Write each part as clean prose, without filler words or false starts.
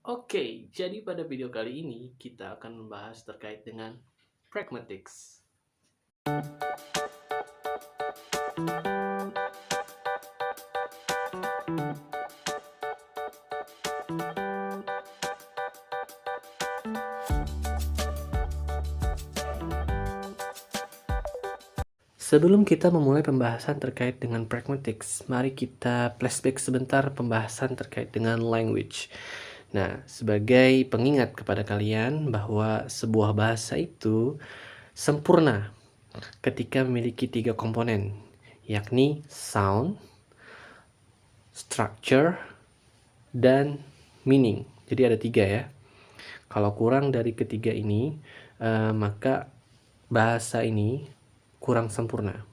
Oke, jadi pada video kali ini kita akan membahas terkait dengan pragmatics. Sebelum kita memulai pembahasan terkait dengan pragmatics, mari kita flashback sebentar pembahasan terkait dengan language. Nah, sebagai pengingat kepada kalian bahwa sebuah bahasa itu sempurna ketika memiliki 3 komponen, yakni sound, structure, dan meaning. Jadi ada 3 ya. Kalau kurang dari ketiga ini, maka bahasa ini kurang sempurna.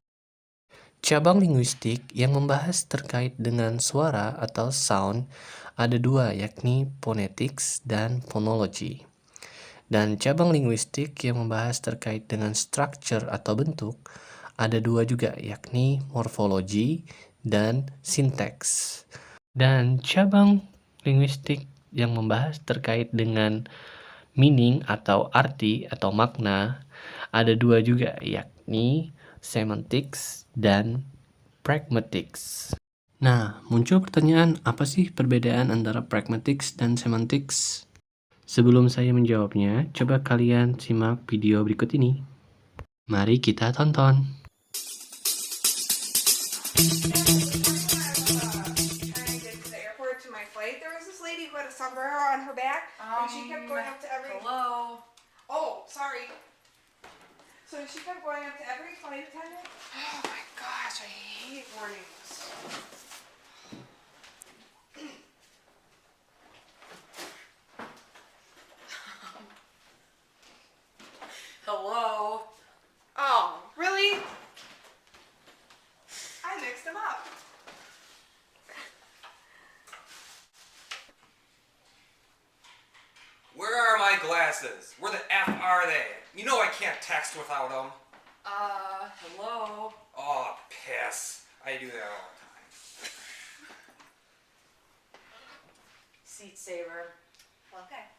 Cabang linguistik yang membahas terkait dengan suara atau sound ada 2, yakni phonetics dan phonology. Dan cabang linguistik yang membahas terkait dengan structure atau bentuk ada 2 juga, yakni morphology dan syntax. Dan cabang linguistik yang membahas terkait dengan meaning atau arti atau makna ada 2 juga, yakni semantics dan pragmatics. Nah, muncul pertanyaan, apa sih perbedaan antara pragmatics dan semantics? Sebelum saya menjawabnya, coba kalian simak video berikut ini. Mari kita tonton. Sombrero on her back, and she kept going up to every. Hello. Oh, sorry. So she kept going up to every flight attendant. Oh my gosh, I hate warnings. Hello. Oh, really? I mixed them up. Where are my glasses? Where the F are they? You know I can't text without them. Hello. Oh, piss. I do that all the time. Seat saver. Okay.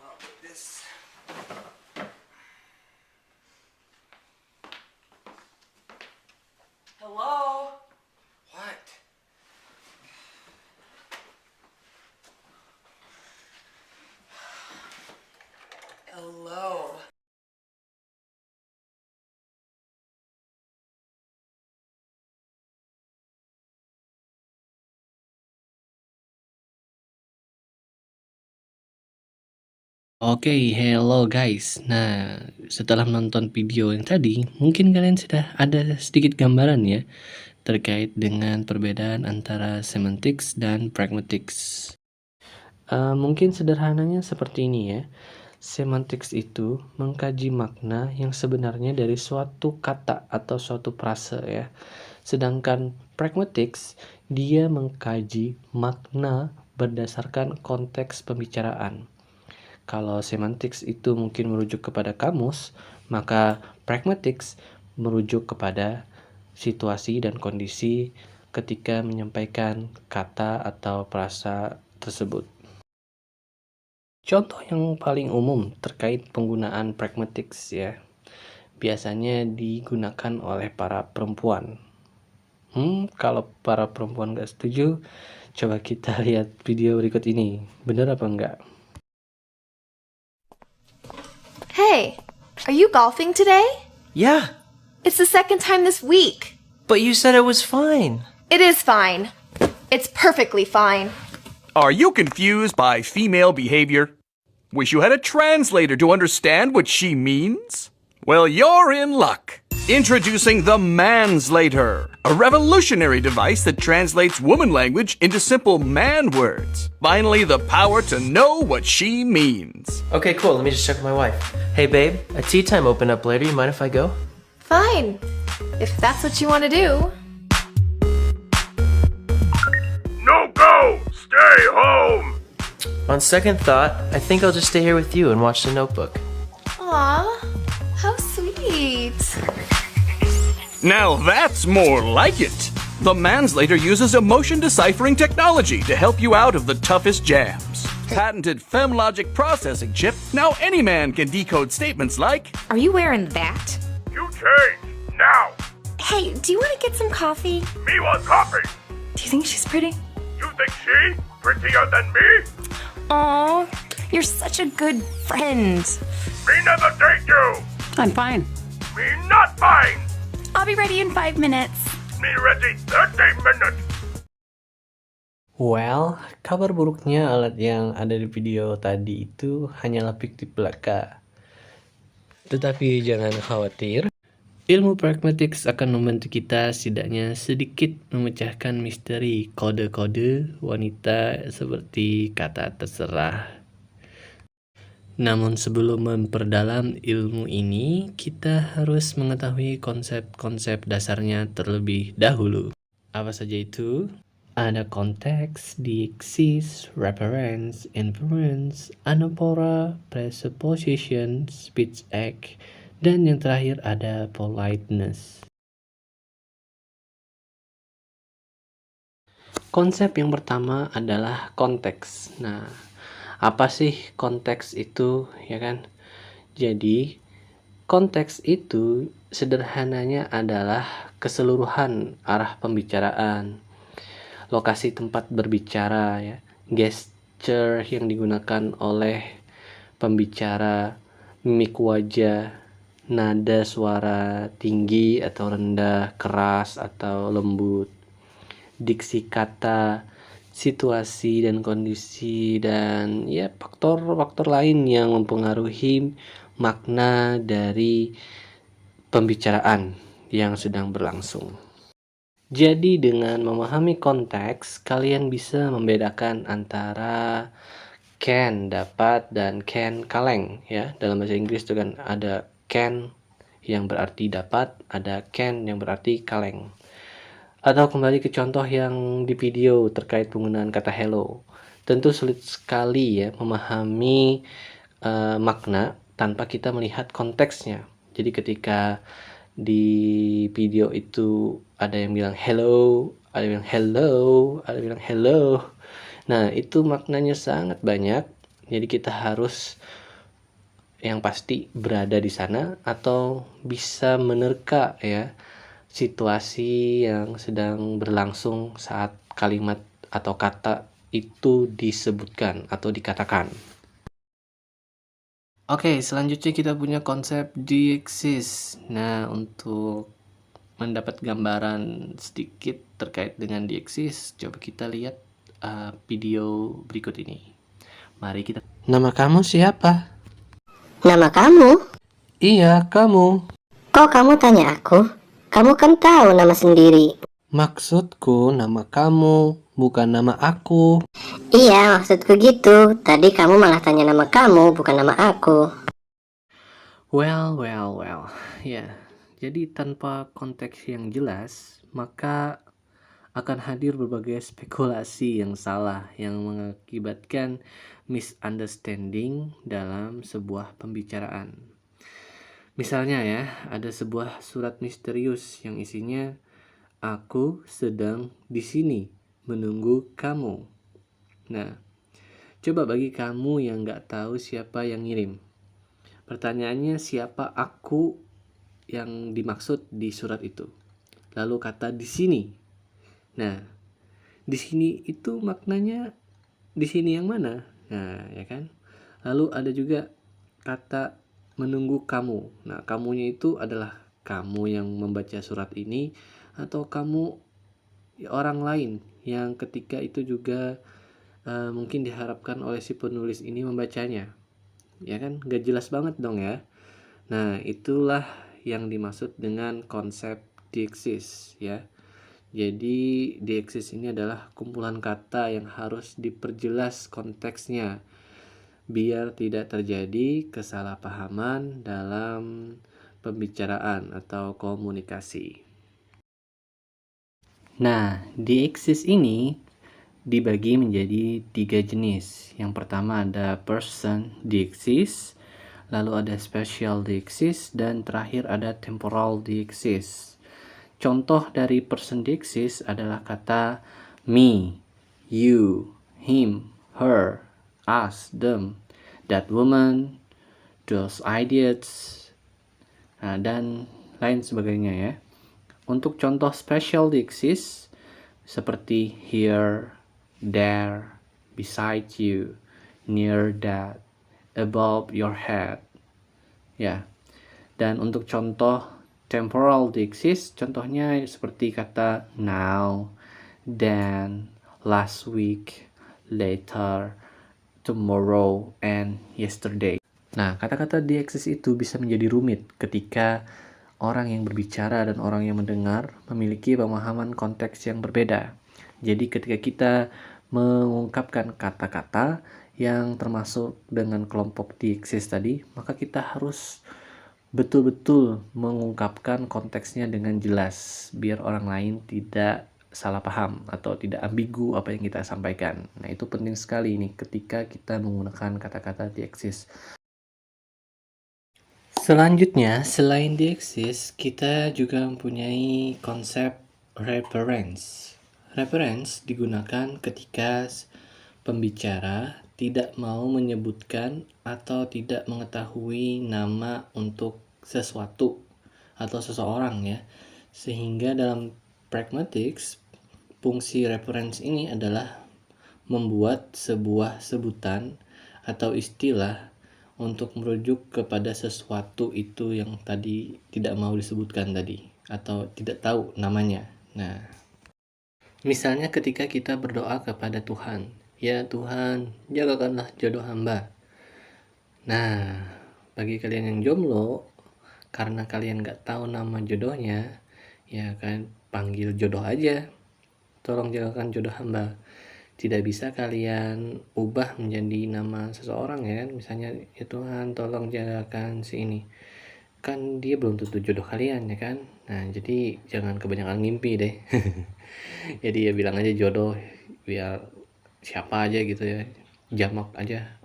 I'll put this. Hello. What? Hello. Oke, hello guys. Nah, setelah menonton video yang tadi, mungkin kalian sudah ada sedikit gambaran ya terkait dengan perbedaan antara semantics dan pragmatics. Mungkin sederhananya seperti ini ya. Semantics itu mengkaji makna yang sebenarnya dari suatu kata atau suatu frase ya. Sedangkan pragmatics dia mengkaji makna berdasarkan konteks pembicaraan. Kalau semantics itu mungkin merujuk kepada kamus, maka pragmatics merujuk kepada situasi dan kondisi ketika menyampaikan kata atau frasa tersebut. Contoh yang paling umum terkait penggunaan pragmatics ya, biasanya digunakan oleh para perempuan. Kalau para perempuan nggak setuju, coba kita lihat video berikut ini. Bener apa enggak? Hey, are you golfing today? Yeah, It's the second time this week. but you said it was fine. It is fine. It's perfectly fine. Are you confused by female behavior? Wish you had a translator to understand what she means? Well, you're in luck. Introducing the Manslator, a revolutionary device that translates woman language into simple man words. Finally, the power to know what she means. Okay, cool. Let me just check with my wife. Hey, babe, a tea time opened up later. You mind if I go? Fine. If that's what you want to do. No go! Stay home! On second thought, I think I'll just stay here with you and watch The Notebook. Aw, how sweet. Now that's more like it. The Manslater uses emotion deciphering technology to help you out of the toughest jams. Patented FemLogic processing chip, now any man can decode statements like, Are you wearing that? You change now. Hey, do you want to get some coffee? Me want coffee. Do you think she's pretty? You think she prettier than me? Aw, you're such a good friend. Me never date you. I'm fine. Me not fine. I'll be ready in 5 minutes. Me ready 30 minutes. Well, kabar buruknya alat yang ada di video tadi itu hanyalah fiktif belaka. Tetapi jangan khawatir. Ilmu pragmatics akan membantu kita setidaknya sedikit memecahkan misteri kode-kode wanita seperti kata terserah. Namun sebelum memperdalam ilmu ini, kita harus mengetahui konsep-konsep dasarnya terlebih dahulu. Apa saja itu? Ada konteks, deiksis, reference, inference, anaphora, presupposition, speech act, dan yang terakhir ada politeness. Konsep yang pertama adalah konteks. Nah, apa sih konteks itu, ya kan? Jadi, konteks itu sederhananya adalah keseluruhan arah pembicaraan, lokasi tempat berbicara, ya, gesture yang digunakan oleh pembicara, mimik wajah, nada suara tinggi atau rendah, keras atau lembut, diksi kata, situasi dan kondisi, dan ya faktor-faktor lain yang mempengaruhi makna dari pembicaraan yang sedang berlangsung. Jadi dengan memahami konteks, kalian bisa membedakan antara can dapat dan can kaleng, ya. Dalam bahasa Inggris itu kan ada can yang berarti dapat, ada can yang berarti kaleng. Atau kembali ke contoh yang di video terkait penggunaan kata hello. Tentu sulit sekali ya memahami makna tanpa kita melihat konteksnya. Jadi ketika di video itu ada yang bilang hello, ada yang bilang hello, ada yang bilang hello. Nah, itu maknanya sangat banyak. Jadi kita harus yang pasti berada di sana atau bisa menerka ya situasi yang sedang berlangsung saat kalimat atau kata itu disebutkan atau dikatakan. Oke, selanjutnya kita punya konsep deiksis. Nah, untuk mendapat gambaran sedikit terkait dengan deiksis, coba kita lihat video berikut ini. Mari kita. Nama kamu siapa? Nama kamu? Iya, kamu. Kok kamu tanya aku? Kamu kan tahu nama sendiri. Maksudku nama kamu, bukan nama aku. Iya, maksudku gitu. Tadi kamu malah tanya nama kamu, bukan nama aku. Well. Ya, jadi tanpa konteks yang jelas, maka akan hadir berbagai spekulasi yang salah yang mengakibatkan misunderstanding dalam sebuah pembicaraan. Misalnya ya, ada sebuah surat misterius yang isinya aku sedang di sini menunggu kamu. Nah, coba bagi kamu yang nggak tahu siapa yang ngirim. Pertanyaannya siapa aku yang dimaksud di surat itu. Lalu kata di sini. Nah, di sini itu maknanya di sini yang mana? Nah, ya kan? Lalu ada juga kata menunggu kamu. Nah, kamunya itu adalah kamu yang membaca surat ini atau kamu orang lain yang ketika itu juga mungkin diharapkan oleh si penulis ini membacanya. Ya kan? Gak jelas banget dong ya. Nah, itulah yang dimaksud dengan konsep deiksis ya. Jadi deiksis ini adalah kumpulan kata yang harus diperjelas konteksnya biar tidak terjadi kesalahpahaman dalam pembicaraan atau komunikasi. Nah, deiksis ini dibagi menjadi 3 jenis. Yang pertama ada person deiksis, lalu ada spatial deiksis, dan terakhir ada temporal deiksis. contoh dari person deiksis adalah kata me, you, him, her, us, them, that woman, those idiots, dan lain sebagainya ya. Untuk contoh special deiksis seperti here, there, beside you, near that, above your head. Ya. Dan untuk contoh temporal deiksis, contohnya seperti kata now, then, last week, later, tomorrow, and yesterday. Nah, kata-kata deiksis itu bisa menjadi rumit ketika orang yang berbicara dan orang yang mendengar memiliki pemahaman konteks yang berbeda. Jadi ketika kita mengungkapkan kata-kata yang termasuk dengan kelompok deiksis tadi, maka kita harus betul-betul mengungkapkan konteksnya dengan jelas biar orang lain tidak salah paham atau tidak ambigu apa yang kita sampaikan. Nah, itu penting sekali nih ketika kita menggunakan kata-kata deiksis. Selanjutnya, selain deiksis, kita juga mempunyai konsep reference. Reference digunakan ketika pembicara tidak mau menyebutkan atau tidak mengetahui nama untuk sesuatu atau seseorang ya. Sehingga dalam pragmatics, fungsi reference ini adalah membuat sebuah sebutan atau istilah untuk merujuk kepada sesuatu itu yang tadi tidak mau disebutkan tadi atau tidak tahu namanya. Nah, misalnya ketika kita berdoa kepada Tuhan, ya Tuhan, jagakanlah jodoh hamba. Nah, bagi kalian yang jomblo, karena kalian gak tahu nama jodohnya, ya kan, panggil jodoh aja. Tolong jagakan jodoh hamba. Tidak bisa kalian ubah menjadi nama seseorang ya kan. Misalnya, ya Tuhan, tolong jagakan si ini. Kan dia belum tentu jodoh kalian ya kan. Nah, jadi jangan kebanyakan ngimpi deh. Jadi ya bilang aja jodoh, biar siapa aja gitu ya, jamak aja,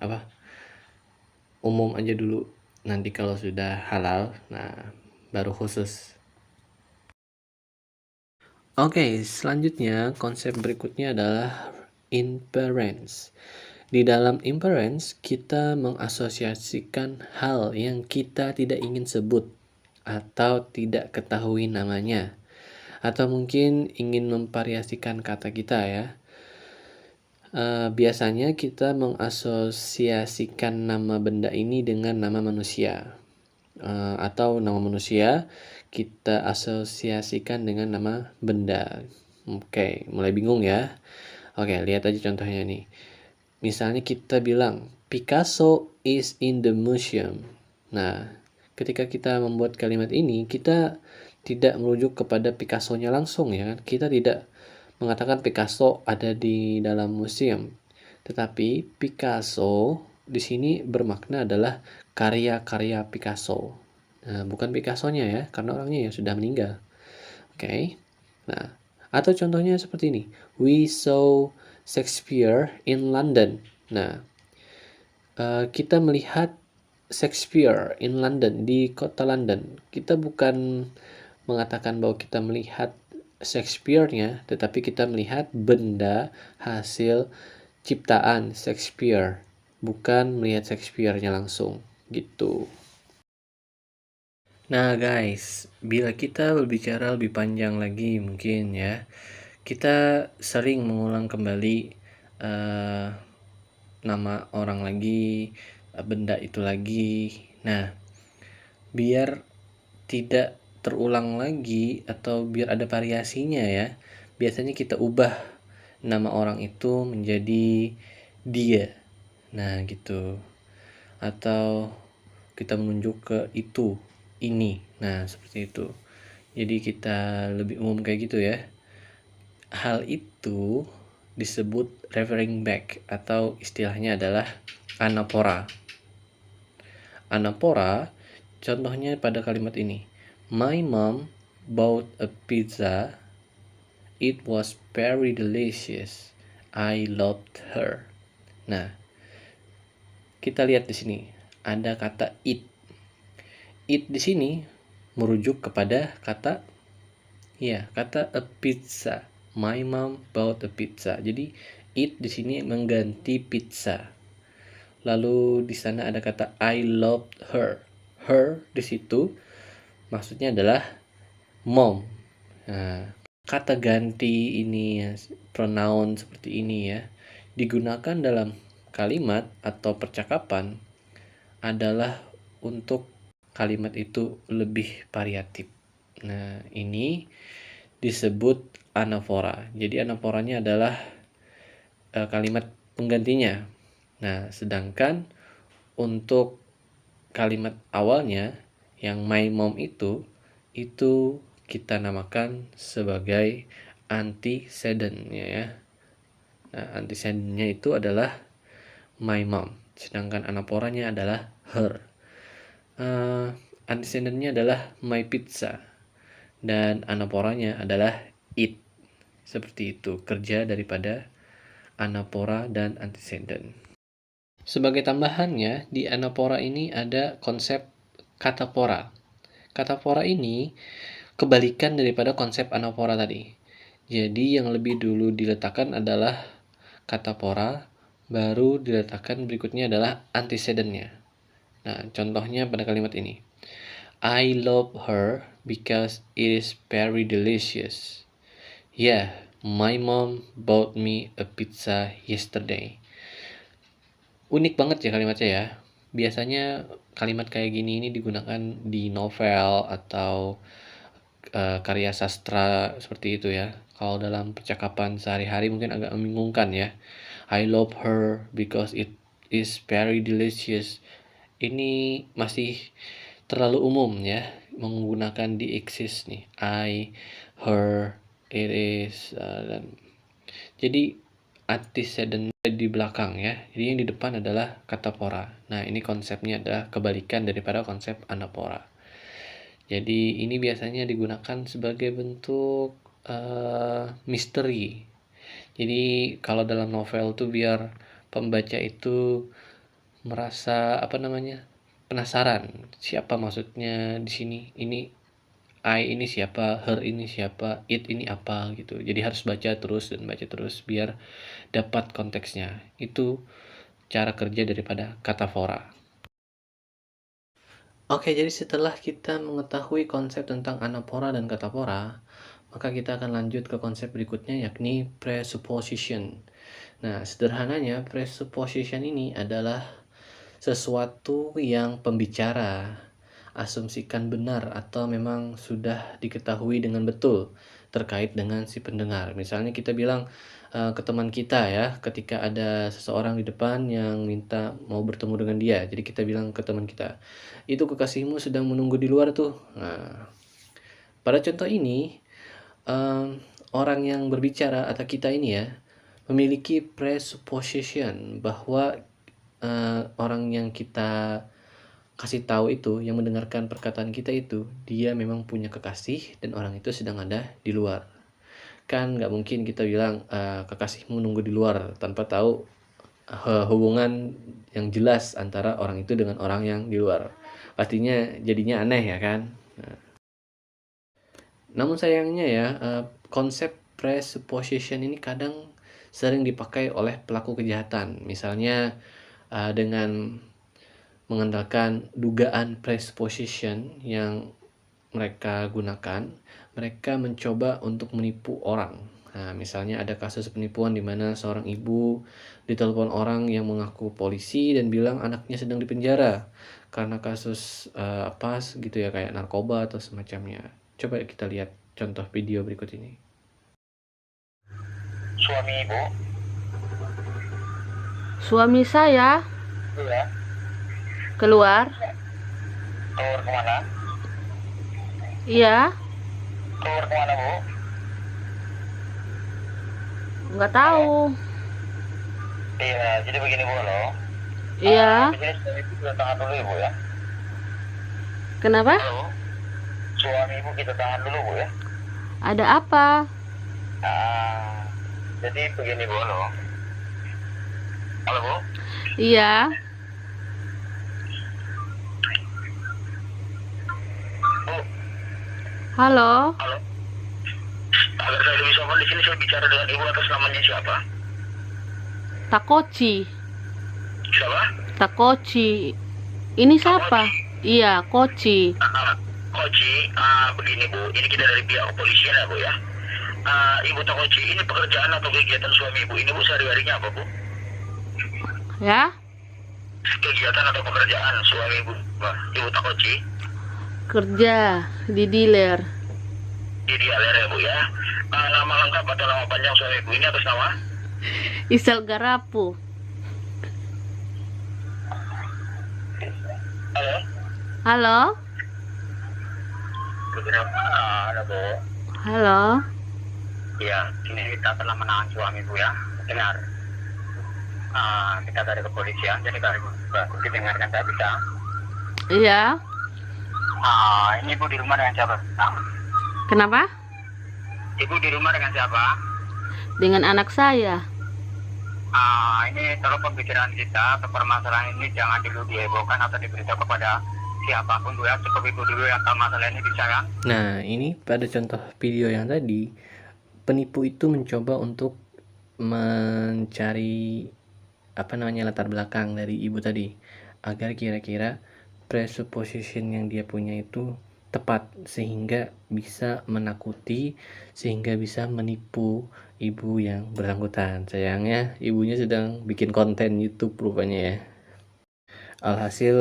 umum aja dulu. Nanti kalau sudah halal, nah baru khusus. Oke, selanjutnya konsep berikutnya adalah inference. Di dalam inference, kita mengasosiasikan hal yang kita tidak ingin sebut atau tidak ketahui namanya, atau mungkin ingin memvariasikan kata kita ya. Biasanya kita mengasosiasikan nama benda ini dengan nama manusia, atau nama manusia kita asosiasikan dengan nama benda. Oke, mulai bingung ya. Oke, lihat aja contohnya nih. Misalnya kita bilang Picasso is in the museum. Nah, ketika kita membuat kalimat ini, kita tidak merujuk kepada Picasso-nya langsung ya kan. Kita tidak mengatakan Picasso ada di dalam museum. Tetapi Picasso di sini bermakna adalah karya-karya Picasso. Nah, bukan Picasso-nya ya, karena orangnya ya sudah meninggal. Oke. Nah, atau contohnya seperti ini. We saw Shakespeare in London. Nah, kita melihat Shakespeare in London, di kota London. Kita bukan mengatakan bahwa kita melihat Shakespeare-nya, tetapi kita melihat benda hasil ciptaan Shakespeare, bukan melihat Shakespeare-nya langsung, gitu. Nah guys, bila kita berbicara lebih panjang lagi mungkin ya, kita sering mengulang kembali nama orang lagi, benda itu lagi. Nah, biar tidak terulang lagi atau biar ada variasinya ya, biasanya kita ubah nama orang itu menjadi dia. Nah gitu. Atau kita menunjuk ke itu, ini. Nah seperti itu. Jadi kita lebih umum kayak gitu ya. Hal itu disebut referring back atau istilahnya adalah anapora. Anapora contohnya pada kalimat ini. My mom bought a pizza. It was very delicious. I loved her. Nah, kita lihat di sini ada kata it. It di sini merujuk kepada kata Ya, kata a pizza. My mom bought a pizza. Jadi it di sini mengganti pizza. Lalu di sana ada kata I loved her. Her di situ maksudnya adalah mom. Nah, kata ganti ini ya, pronoun seperti ini ya, digunakan dalam kalimat atau percakapan adalah untuk kalimat itu lebih variatif. Nah, ini disebut anafora. Jadi anaforanya adalah kalimat penggantinya. Nah, sedangkan untuk kalimat awalnya yang my mom itu kita namakan sebagai antecedent ya. Nah, antecedentnya itu adalah my mom, sedangkan anaforanya adalah her. Antecedentnya adalah my pizza dan anaforanya adalah it. Seperti itu kerja daripada anafora dan antecedent. Sebagai tambahannya, di anafora ini ada konsep katafora. Katafora ini kebalikan daripada konsep anafora tadi. Jadi yang lebih dulu diletakkan adalah katafora, baru diletakkan berikutnya adalah antecedentnya. Nah, contohnya pada kalimat ini. I love her because it is very delicious. Yeah, my mom bought me a pizza yesterday. Unik banget ya kalimatnya ya. Biasanya kalimat kayak gini ini digunakan di novel atau karya sastra seperti itu ya. Kalau dalam percakapan sehari-hari mungkin agak membingungkan ya. I love her because it is very delicious. Ini masih terlalu umum ya, menggunakan the exist nih. I, her, it is, dan jadi antecedent di belakang ya. Jadi yang di depan adalah katafora. Nah, ini konsepnya adalah kebalikan daripada konsep anafora. Jadi ini biasanya digunakan sebagai bentuk misteri. Jadi kalau dalam novel tuh biar pembaca itu merasa penasaran siapa maksudnya di sini. Ini I ini siapa, her ini siapa, it ini apa gitu. Jadi harus baca terus biar dapat konteksnya. Itu cara kerja daripada katafora. Oke, jadi setelah kita mengetahui konsep tentang anafora dan katafora, maka kita akan lanjut ke konsep berikutnya yakni presupposition. Nah, sederhananya presupposition ini adalah sesuatu yang pembicara asumsikan benar atau memang sudah diketahui dengan betul terkait dengan si pendengar. Misalnya kita bilang ke teman kita ya, ketika ada seseorang di depan yang minta mau bertemu dengan dia. Jadi kita bilang ke teman kita, itu kekasihmu sedang menunggu di luar tuh. Nah, pada contoh ini orang yang berbicara atau kita ini ya memiliki presupposition bahwa orang yang kita kasih tahu itu, yang mendengarkan perkataan kita itu, dia memang punya kekasih dan orang itu sedang ada di luar. Kan nggak mungkin kita bilang kekasihmu nunggu di luar tanpa tahu hubungan yang jelas antara orang itu dengan orang yang di luar. Pastinya jadinya aneh ya kan. Nah. Namun sayangnya ya, konsep presupposition ini kadang sering dipakai oleh pelaku kejahatan. Misalnya dengan mengandalkan dugaan presupposition yang mereka gunakan, mereka mencoba untuk menipu orang. Nah, misalnya ada kasus penipuan di mana seorang ibu ditelepon orang yang mengaku polisi dan bilang anaknya sedang dipenjara karena kasus apa gitu ya, kayak narkoba atau semacamnya. Coba kita lihat contoh video berikut ini. Suami ibu? Suami saya Iya. keluar. Keluar kemana? Iya, Keluar kemana bu? nggak tahu. Iya, jadi begini bu loh. Iya, Di sini suami ibu kita tahan dulu ibu ya. kenapa? Halo. Suami ibu kita tahan dulu bu ya. Ada apa? Jadi begini bu loh. Halo bu. Iya, Bu. halo. Halo. Agar saya lebih sopan di sini, saya bicara dengan ibu atas namanya siapa? Takochi. Siapa? Takochi. Ini siapa? Iya, Kochi. Koci, begini Bu, ini kita dari pihak kepolisian ya Bu ya. Ibu Takoci, ini pekerjaan atau kegiatan suami Ibu? Ini Bu sehari-harinya apa Bu? Ya? Kegiatan atau pekerjaan suami Ibu, Ibu Takoci? Kerja di dealer. Di dealer ya Bu ya. Nama lengkap atau nama panjang suami Ibu ini atas nama? Isel Garapu. Halo? Halo? Beberapa, halo Bu. Halo? Iya, ini kita telah menahan suami Bu ya. Dengar. Kita dari kepolisian, jadi kalau Ibu didengarkan saya bisa. Iya. Ini Ibu di rumah dengan siapa? Kenapa? Ibu di rumah dengan siapa? Dengan anak saya. Ini tolong pembicaraan kita ke permasalahan ini jangan dulu dihebohkan atau diberitahu kepada siapapun Bu ya. Cukup Ibu dulu yang tahu masalah ini bisa kan? Nah, ini pada contoh video yang tadi, penipu itu mencoba untuk mencari latar belakang dari ibu tadi agar kira-kira presupposition yang dia punya itu tepat sehingga bisa menakuti, sehingga bisa menipu ibu yang bersangkutan. Sayangnya ibunya sedang bikin konten YouTube rupanya ya. Alhasil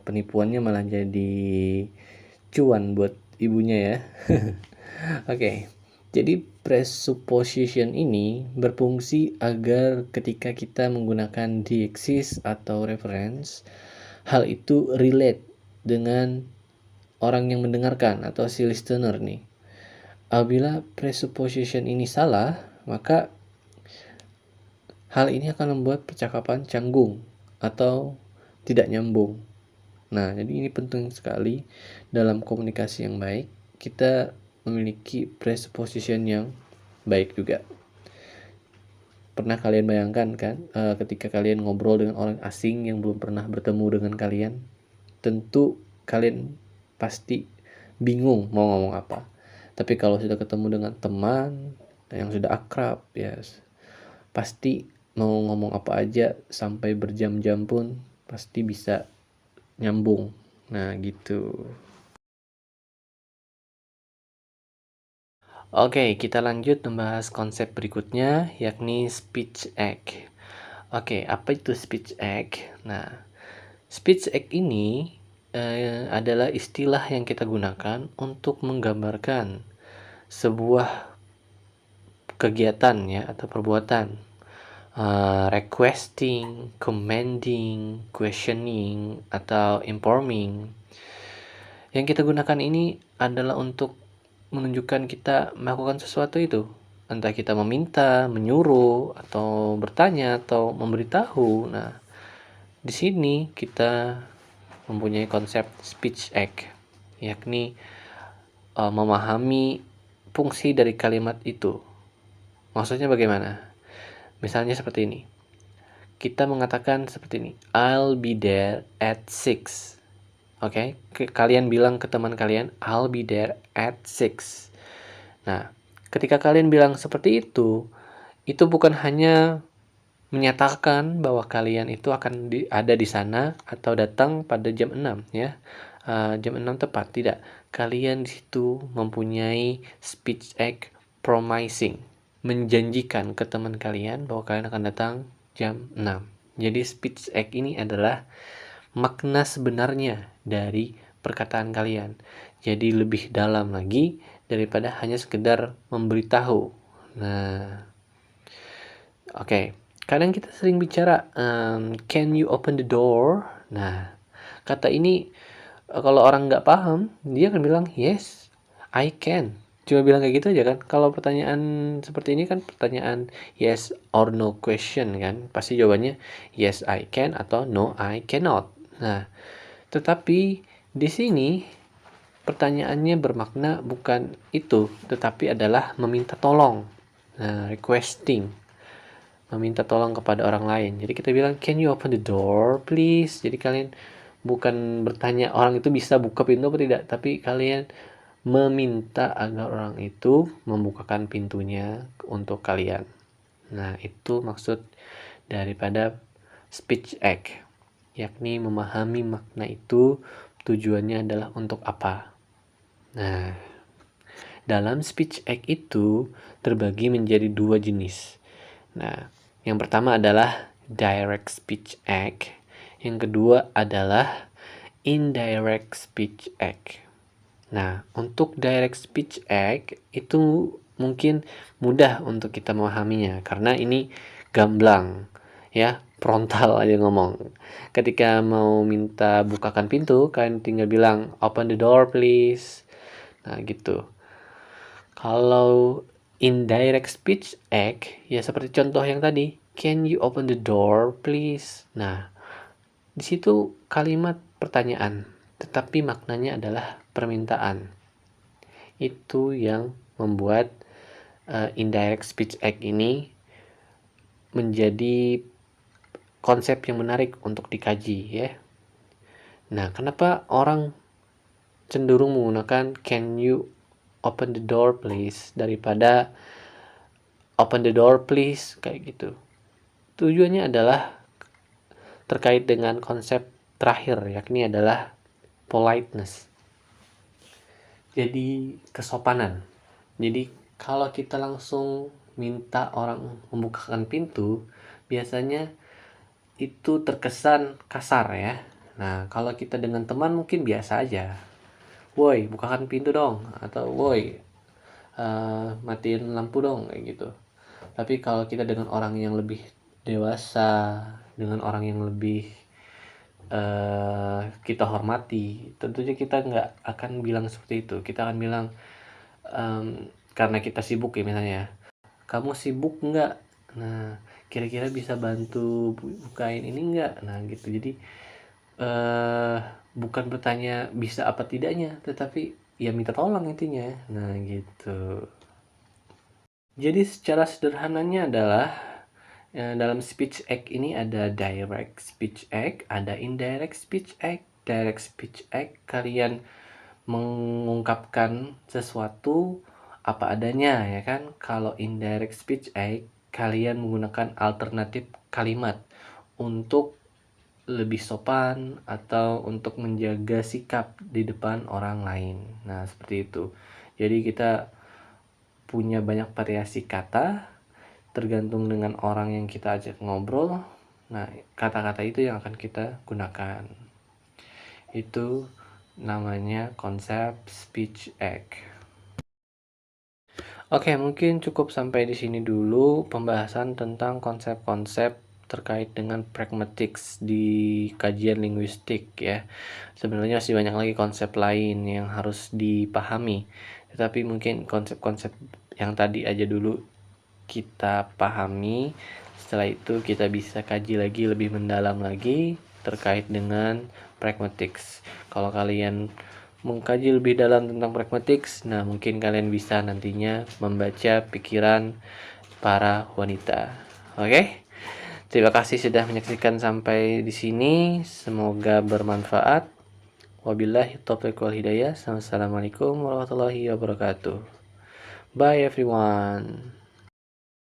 penipuannya malah jadi cuan buat ibunya ya. Oke. Jadi presupposition ini berfungsi agar ketika kita menggunakan dieksis atau reference, hal itu relate dengan orang yang mendengarkan atau si listener nih. Apabila presupposition ini salah, maka hal ini akan membuat percakapan canggung atau tidak nyambung. Nah, jadi ini penting sekali dalam komunikasi yang baik, kita memiliki presupposition yang baik juga. Pernah kalian bayangkan kan ketika kalian ngobrol dengan orang asing yang belum pernah bertemu dengan kalian, tentu kalian pasti bingung mau ngomong apa. Tapi kalau sudah ketemu dengan teman yang sudah akrab, ya pasti mau ngomong apa aja sampai berjam-jam pun pasti bisa nyambung. Nah, gitu. Oke, kita lanjut membahas konsep berikutnya, yakni speech act. Oke, apa itu speech act? Nah, speech act ini adalah istilah yang kita gunakan untuk menggambarkan sebuah kegiatan ya atau perbuatan. Requesting, commanding, questioning, atau informing. Yang kita gunakan ini adalah untuk menunjukkan kita melakukan sesuatu itu. Entah kita meminta, menyuruh, atau bertanya, atau memberitahu. Nah, di sini kita mempunyai konsep speech act, yakni memahami fungsi dari kalimat itu. Maksudnya bagaimana? Misalnya seperti ini. Kita mengatakan seperti ini. I'll be there at 6. Oke, kalian bilang ke teman kalian, I'll be there at 6. Nah, ketika kalian bilang seperti itu bukan hanya menyatakan bahwa kalian itu akan ada di sana atau datang pada jam 6 ya. Jam 6 tepat, tidak. Kalian di situ mempunyai speech act promising, menjanjikan ke teman kalian bahwa kalian akan datang jam 6. Jadi speech act ini adalah makna sebenarnya dari perkataan kalian. Jadi lebih dalam lagi daripada hanya sekedar memberitahu. Nah, oke. Kadang kita sering bicara, can you open the door? Nah, kata ini kalau orang nggak paham, dia akan bilang, yes, I can. Cuma bilang kayak gitu aja kan. Kalau pertanyaan seperti ini kan pertanyaan yes or no question kan. Pasti jawabannya yes I can atau no I cannot. Nah, tetapi di sini pertanyaannya bermakna bukan itu, tetapi adalah meminta tolong. Nah, requesting. Meminta tolong kepada orang lain. Jadi kita bilang, can you open the door please? Jadi kalian bukan bertanya orang itu bisa buka pintu atau tidak, tapi kalian meminta agar orang itu membukakan pintunya untuk kalian. Nah, itu maksud daripada speech act, yakni memahami makna itu tujuannya adalah untuk apa. Nah, dalam speech act itu terbagi menjadi 2 jenis. Nah, yang pertama adalah direct speech act, yang kedua adalah indirect speech act. Nah, untuk direct speech act itu mungkin mudah untuk kita memahaminya karena ini gamblang, ya, frontal aja ngomong. Ketika mau minta bukakan pintu, kalian tinggal bilang open the door please. Nah, gitu. Kalau indirect speech act, ya seperti contoh yang tadi, can you open the door please? Nah, di situ kalimat pertanyaan, tetapi maknanya adalah permintaan. Itu yang membuat indirect speech act ini menjadi konsep yang menarik untuk dikaji, ya. Nah, kenapa orang cenderung menggunakan can you open the door please daripada open the door please kayak gitu? Tujuannya adalah terkait dengan konsep terakhir, yakni adalah politeness. Jadi kesopanan. Jadi kalau kita langsung minta orang membukakan pintu, biasanya itu terkesan kasar, ya. Nah, kalau kita dengan teman mungkin biasa aja. Woi, bukakan pintu dong, atau woi, matiin lampu dong, kayak gitu. Tapi kalau kita dengan orang yang lebih dewasa, dengan orang yang lebih kita hormati, tentunya kita nggak akan bilang seperti itu. Kita akan bilang, karena kita sibuk ya misalnya, kamu sibuk nggak? Nah, kira-kira bisa bantu bukain ini nggak? Nah, gitu. Jadi bukan bertanya bisa apa tidaknya, tetapi ya minta tolong intinya. Nah, gitu. Jadi secara sederhananya adalah dalam speech act ini ada direct speech act, ada indirect speech act. Direct speech act kalian mengungkapkan sesuatu apa adanya, ya kan? Kalau indirect speech act kalian menggunakan alternatif kalimat untuk lebih sopan atau untuk menjaga sikap di depan orang lain. Nah, seperti itu. Jadi kita punya banyak variasi kata tergantung dengan orang yang kita ajak ngobrol. Nah, kata-kata itu yang akan kita gunakan. Itu namanya konsep speech act. Oke, mungkin cukup sampai di sini dulu pembahasan tentang konsep-konsep terkait dengan pragmatics di kajian linguistik, ya. Sebenarnya masih banyak lagi konsep lain yang harus dipahami, tetapi mungkin konsep-konsep yang tadi aja dulu kita pahami. Setelah itu kita bisa kaji lagi lebih mendalam lagi terkait dengan pragmatics. Kalau kalian mengkaji lebih dalam tentang pragmatics, nah mungkin kalian bisa nantinya membaca pikiran para wanita. Oke? Terima kasih sudah menyaksikan sampai di sini. Semoga bermanfaat. Wabillahi taufiq wal hidayah. Assalamualaikum warahmatullahi wabarakatuh. Bye everyone.